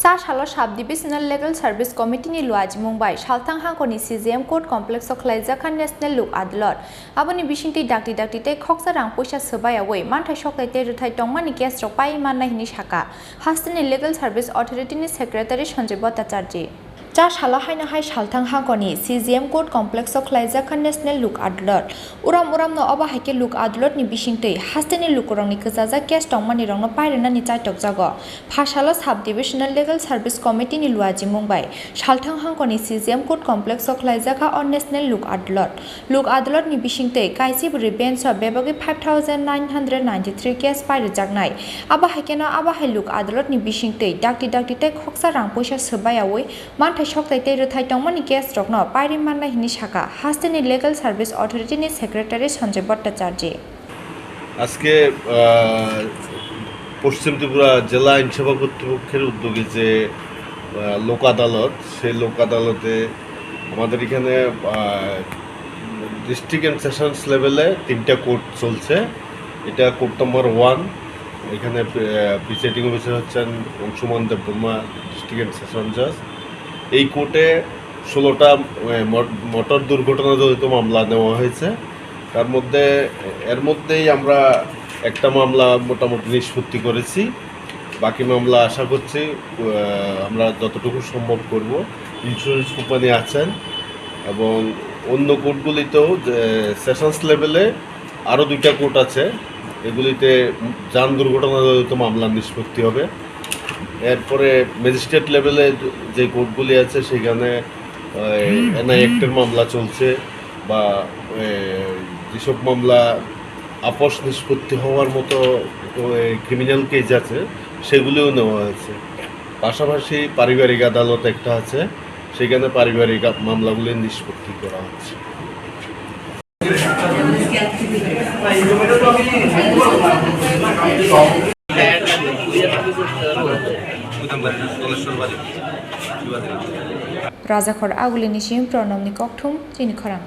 Chasalo Sub-Divisional Legal Service Committee ni luaj Mumbai Salthang Hangkhorni CJM Court Complex of Khlaijakha National Look Adalat aboni bisingti dakti te khokjarang poisa sobayawai manthai soklai te ruthai tongmani case rok pai manna hini saka Hastani Legal Service Authority ni Secretary Sanjay Bhattacharya Chasalo haina hai Salthang Hangkhorni CJM Court Complex of Khlaijakha National Look Adalat uram no aba haike Look Adalat ni bisingtei Hastani lukurang ni kjaja case tongmani rong no pairana ni chaitok jago Chasalo Sub-Divisional Legal Service Committee ni luaji Mumbai Salthang Hangkhorni CJM Court Complex of Khlaijakha on National Look Adalat ni bisingtei kaisi buri bench of bebagi 5993 case pairejaknai aba hai Look Adalat ni bisingtei dakti te khokjarang poisa sobayawai manthai soklai te ruthai tongmani case rok no pairi manna hini saka Hastani Legal Service Authority ni Secretary Sanjay Bhattacharya আজকে পশ্চিম ত্রিপুরা জেলা আইন সেবা কর্তৃপক্ষের উদ্যোগে যে লোক আদালত সেই লোক আদালতে আমাদের এখানে ডিস্ট্রিক্ট অ্যান্ড সেশনস লেভেলে 3টা কোর্ট চলছে। এটা কোর্ট নম্বর 1, এখানে প্রিসাইডিং অফিসার হচ্ছেন Anshuman Debbarma, district and session জাজ। এই কোর্টে 16টা মোটর দুর্ঘটনাজনিত মামলা নেওয়া হয়েছে। এর মধ্যেই আমরা একটা মামলা মোটামুটি নিষ্পত্তি করেছি। বাকি মামলা আশা করছি আমরা যতটুকু সম্ভব করব। ইন্স্যুরেন্স কোম্পানি আছেন এবং অন্য কোর্টগুলিতেও সেশনস লেভেলে আরও 2টা কোর্ট আছে, এগুলিতে যান দুর্ঘটনাজনিত মামলা নিষ্পত্তি হবে। এরপরে ম্যাজিস্ট্রেট লেভেলে যে কোর্টগুলি আছে সেখানে এনআই অ্যাক্টের মামলা চলছে বা যেসব মামলা আপোষ নিষ্পত্তি হওয়ার মতো ক্রিমিনাল কেস আছে সেগুলিও নেওয়া হয়েছে। পাশাপাশি পারিবারিক আদালত একটা আছে, সেখানে পারিবারিক মামলাগুলি নিষ্পত্তি করা হচ্ছে। Raja Khor Aguli Nishim Pronam Nikokthum Chini Khorang